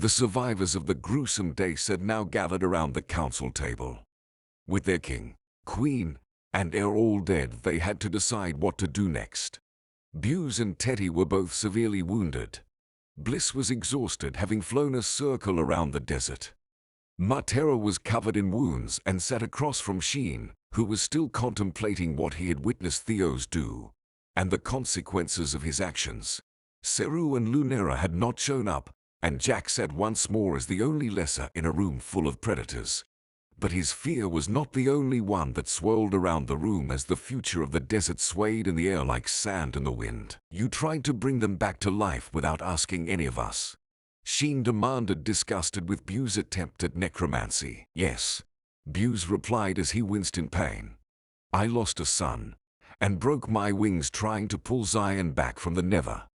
The survivors of the gruesome days had now gathered around the council table. With their king, queen, and heir all dead, they had to decide what to do next. Buse and Teddy were both severely wounded. Bliss was exhausted, having flown a circle around the desert. Matera was covered in wounds and sat across from Sheen, who was still contemplating what he had witnessed Theos do, and the consequences of his actions. Seru and Lunera had not shown up, and Jack sat once more as the only lesser in a room full of predators. But his fear was not the only one that swirled around the room as the future of the desert swayed in the air like sand in the wind. "You tried to bring them back to life without asking any of us?" Sheen demanded, disgusted with Buse's attempt at necromancy. "Yes," Buse replied as he winced in pain. "I lost a son, and broke my wings trying to pull Zion back from the Nether.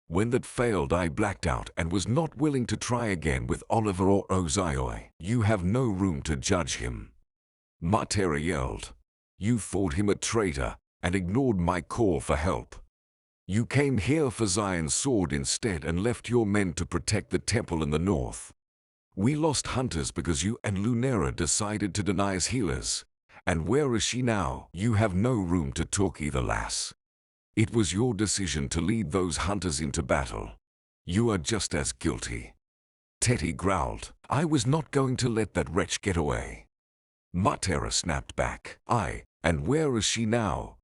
When that failed, I blacked out and was not willing to try again with Oliver or Ozioi." "You have no room to judge him," Matera yelled. "You thought him a traitor and ignored my call for help. You came here for Zion's sword instead and left your men to protect the temple in the north. We lost hunters because you and Lunera decided to deny us healers. And where is she now?" "You have no room to talk either, lass. It was your decision to lead those hunters into battle. You are just as guilty." Teddy growled. "I was not going to let that wretch get away." Matera snapped back. And where is she now?"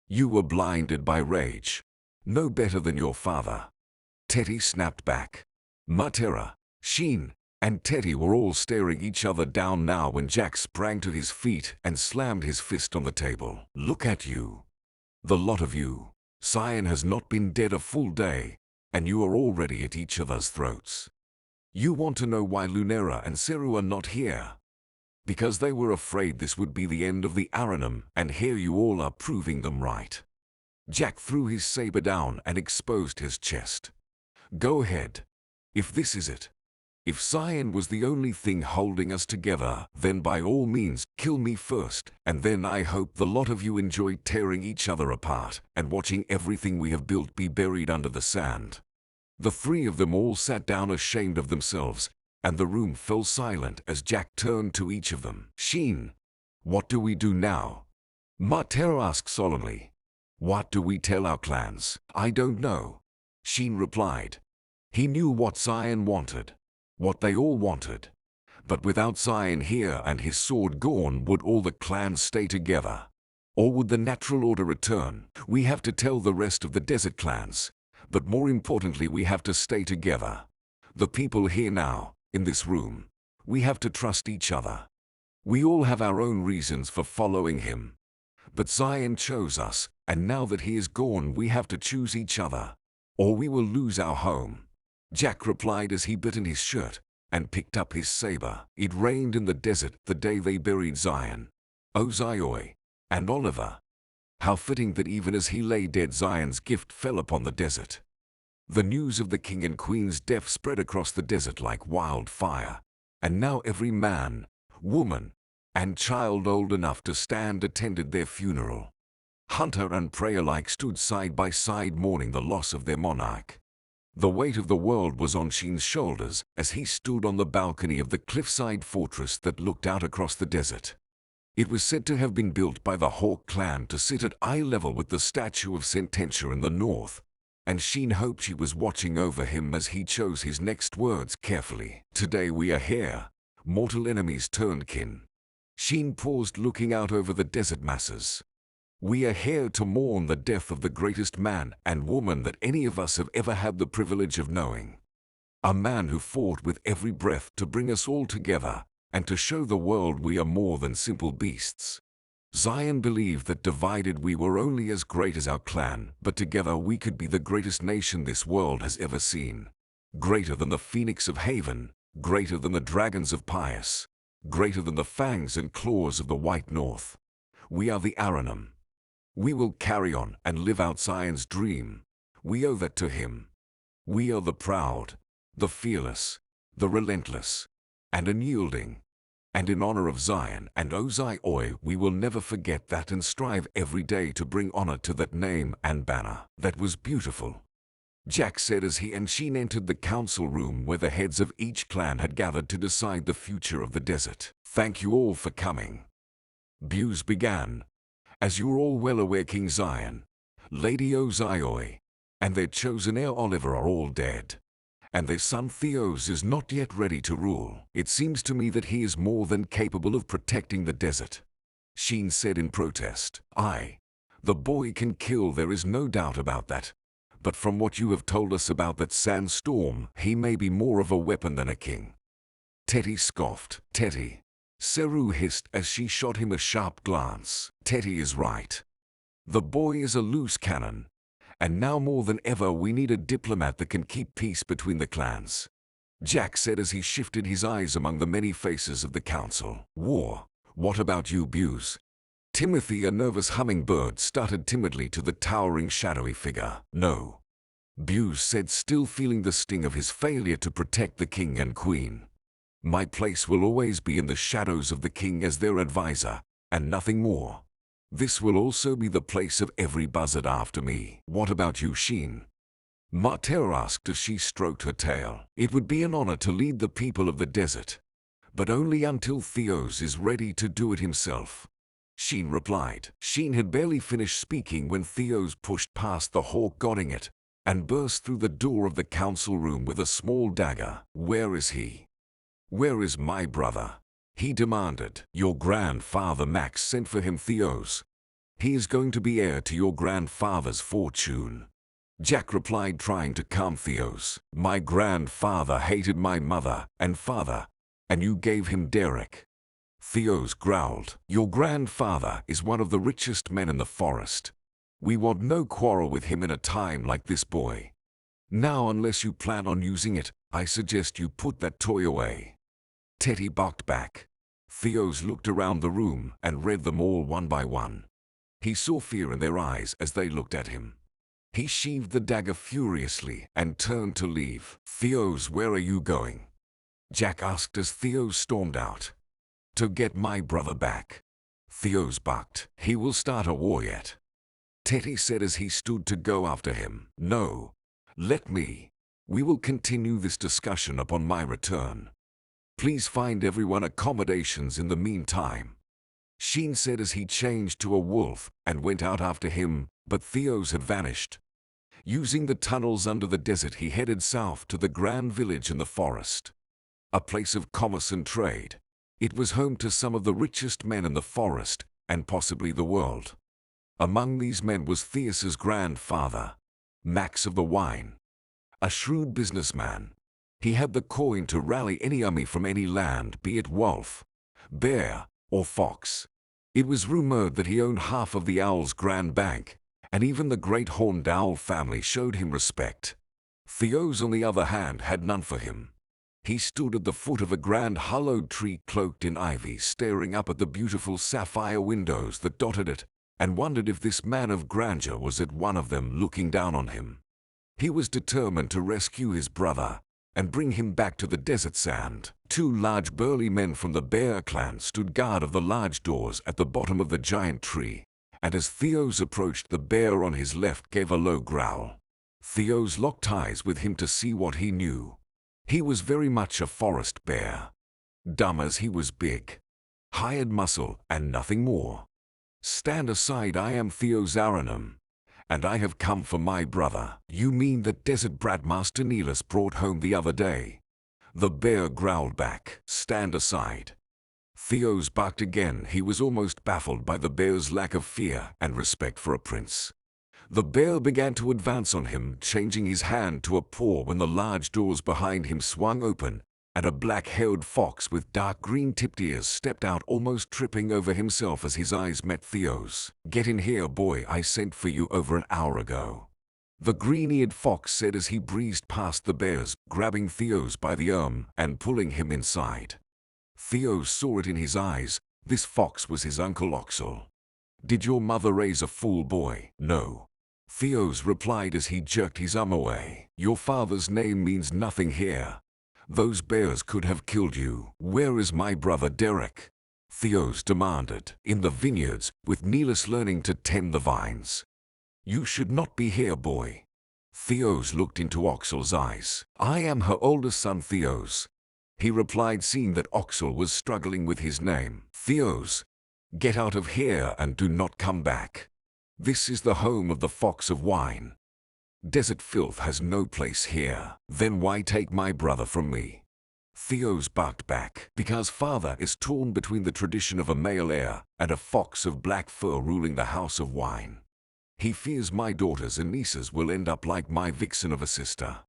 "You were blinded by rage. No better than your father." Teddy snapped back. Matera, Sheen, and Teddy were all staring each other down now when Jack sprang to his feet and slammed his fist on the table. "Look at you. The lot of you. Zion has not been dead a full day, and you are already at each other's throats. You want to know why Lunera and Seru are not here? Because they were afraid this would be the end of the Aranum, and here you all are proving them right." Jack threw his saber down and exposed his chest. "Go ahead. If this is it. If Zion was the only thing holding us together, then by all means, kill me first, and then I hope the lot of you enjoy tearing each other apart and watching everything we have built be buried under the sand." The three of them all sat down ashamed of themselves, and the room fell silent as Jack turned to each of them. "Sheen, what do we do now?" Matera asked solemnly. "What do we tell our clans?" "I don't know," Sheen replied. He knew what Zion wanted. What they all wanted. But without Zion here and his sword gone, would all the clans stay together? Or would the natural order return? "We have to tell the rest of the desert clans. But more importantly, we have to stay together. The people here now, in this room. We have to trust each other. We all have our own reasons for following him. But Zion chose us, and now that he is gone, we have to choose each other. Or we will lose our home." Jack replied as he bit in his shirt and picked up his saber. "It rained in the desert the day they buried Zion, Ozioi, and Oliver. How fitting that even as he lay dead, Zion's gift fell upon the desert." The news of the king and queen's death spread across the desert like wildfire, and now every man, woman, and child old enough to stand attended their funeral. Hunter and prey alike stood side by side mourning the loss of their monarch. The weight of the world was on Sheen's shoulders as he stood on the balcony of the cliffside fortress that looked out across the desert. It was said to have been built by the Hawk clan to sit at eye level with the statue of Sententia in the north, and Sheen hoped she was watching over him as he chose his next words carefully. "Today we are here, mortal enemies turned kin." Sheen paused, looking out over the desert masses. "We are here to mourn the death of the greatest man and woman that any of us have ever had the privilege of knowing. A man who fought with every breath to bring us all together and to show the world we are more than simple beasts. Zion believed that divided we were only as great as our clan, but together we could be the greatest nation this world has ever seen. Greater than the Phoenix of Haven, greater than the dragons of Pius, greater than the fangs and claws of the White North. We are the Aranum. We will carry on and live out Zion's dream. We owe that to him. We are the proud, the fearless, the relentless, and unyielding. And in honor of Zion and Ozioi, we will never forget that and strive every day to bring honor to that name and banner." That was beautiful. Jack said as he and Sheen entered the council room where the heads of each clan had gathered to decide the future of the desert. "Thank you all for coming," Buse began. "As you're all well aware, King Zion, Lady Ozioi, and their chosen heir Oliver are all dead, and their son Theos is not yet ready to rule. It seems to me that he is more than capable of protecting the desert," Sheen said in protest. "The boy can kill, there is no doubt about that. But from what you have told us about that sandstorm, he may be more of a weapon than a king." Teddy scoffed. "Teddy," Seru hissed as she shot him a sharp glance. "Teddy is right. The boy is a loose cannon. And now more than ever we need a diplomat that can keep peace between the clans," Jack said as he shifted his eyes among the many faces of the council. "War. What about you, Buse?" Timothy, a nervous hummingbird, stuttered timidly to the towering shadowy figure. "No," Buse said, still feeling the sting of his failure to protect the king and queen. "My place will always be in the shadows of the king as their advisor, and nothing more. This will also be the place of every buzzard after me." "What about you, Sheen?" Martell asked as she stroked her tail. "It would be an honor to lead the people of the desert, but only until Theos is ready to do it himself," Sheen replied. Sheen had barely finished speaking when Theos pushed past the hawk guarding it and burst through the door of the council room with a small dagger. "Where is he? Where is my brother?" he demanded. "Your grandfather Max sent for him, Theos. He is going to be heir to your grandfather's fortune," Jack replied, trying to calm Theos. "My grandfather hated my mother and father, and you gave him Derek," Theos growled. "Your grandfather is one of the richest men in the forest. We want no quarrel with him in a time like this, boy. Now, unless you plan on using it, I suggest you put that toy away." Teddy barked back. Theos looked around the room and read them all one by one. He saw fear in their eyes as they looked at him. He sheathed the dagger furiously and turned to leave. "Theos, where are you going?" Jack asked as Theos stormed out. "To get my brother back," Theos barked. "He will start a war yet," Teddy said as he stood to go after him. "No, let me. We will continue this discussion upon my return. Please find everyone accommodations in the meantime," Sheen said as he changed to a wolf and went out after him, but Theos had vanished. Using the tunnels under the desert, he headed south to the grand village in the forest, a place of commerce and trade. It was home to some of the richest men in the forest and possibly the world. Among these men was Theos's grandfather, Max of the Wine, a shrewd businessman. He had the coin to rally any army from any land, be it wolf, bear, or fox. It was rumored that he owned half of the Owl's Grand Bank, and even the great horned owl family showed him respect. Theos, on the other hand, had none for him. He stood at the foot of a grand hollowed tree cloaked in ivy, staring up at the beautiful sapphire windows that dotted it, and wondered if this man of grandeur was at one of them looking down on him. He was determined to rescue his brother and bring him back to the desert sand. Two large burly men from the Bear clan stood guard of the large doors at the bottom of the giant tree, and as Theos approached, the bear on his left gave a low growl. Theos locked eyes with him to see what he knew. He was very much a forest bear. Dumb as he was big. Hired muscle and nothing more. "Stand aside, I am Theos Aranum, and I have come for my brother." "You mean that desert brat Master Neelis brought home the other day?" the bear growled back. "Stand aside." Theos barked again. He was almost baffled by the bear's lack of fear and respect for a prince. The bear began to advance on him, changing his hand to a paw when the large doors behind him swung open, and a black-haired fox with dark green-tipped ears stepped out, almost tripping over himself as his eyes met Theos. "Get in here, boy, I sent for you over an hour ago," the green-eared fox said as he breezed past the bears, grabbing Theos by the arm and pulling him inside. Theos saw it in his eyes. This fox was his Uncle Oxel. "Did your mother raise a fool, boy?" "No," Theos replied as he jerked his arm away. "Your father's name means nothing here. Those bears could have killed you." "Where is my brother Derek?" Theos demanded. "In the vineyards, with Neelis learning to tend the vines." "You should not be here, boy." Theos looked into Oxal's eyes. I am her oldest son, Theos, he replied, seeing that Oxal was struggling with his name. Theos, get out of here and do not come back. This is the home of the Fox of Wine. Desert filth has no place here. Then why take my brother from me? Theos barked back. Because father is torn between the tradition of a male heir and a fox of black fur ruling the House of Wine. He fears my daughters and nieces will end up like my vixen of a sister.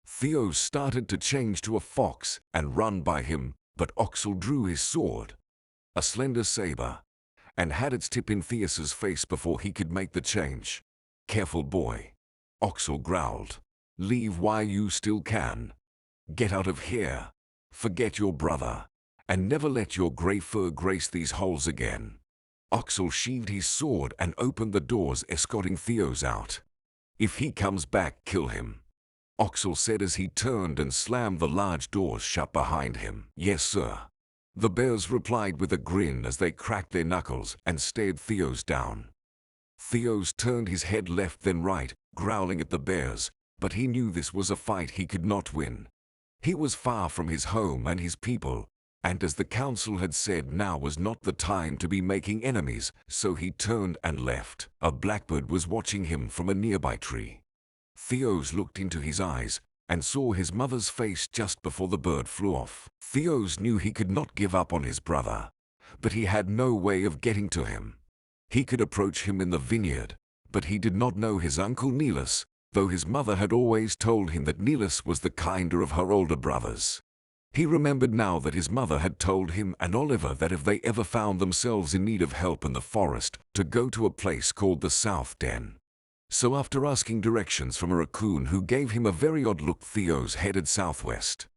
Theos started to change to a fox and run by him, but Oxal drew his sword, a slender saber, and had its tip in Theos's face before he could make the change. Careful, boy, Oxal growled. Leave while you still can. Get out of here. Forget your brother, and never let your grey fur grace these halls again. Oxal sheathed his sword and opened the doors, escorting Theos out. If he comes back, kill him, Oxal said as he turned and slammed the large doors shut behind him. Yes, sir, the bears replied with a grin as they cracked their knuckles and stared Theos down. Theos turned his head left then right, growling at the bears, but he knew this was a fight he could not win. He was far from his home and his people, and as the council had said, now was not the time to be making enemies, so he turned and left. A blackbird was watching him from a nearby tree. Theos looked into his eyes and saw his mother's face just before the bird flew off. Theos knew he could not give up on his brother, but he had no way of getting to him. He could approach him in the vineyard, but he did not know his uncle Nilus, though his mother had always told him that Nilus was the kinder of her older brothers. He remembered now that his mother had told him and Oliver that if they ever found themselves in need of help in the forest, to go to a place called the South Den. So after asking directions from a raccoon who gave him a very odd look, Theos headed southwest.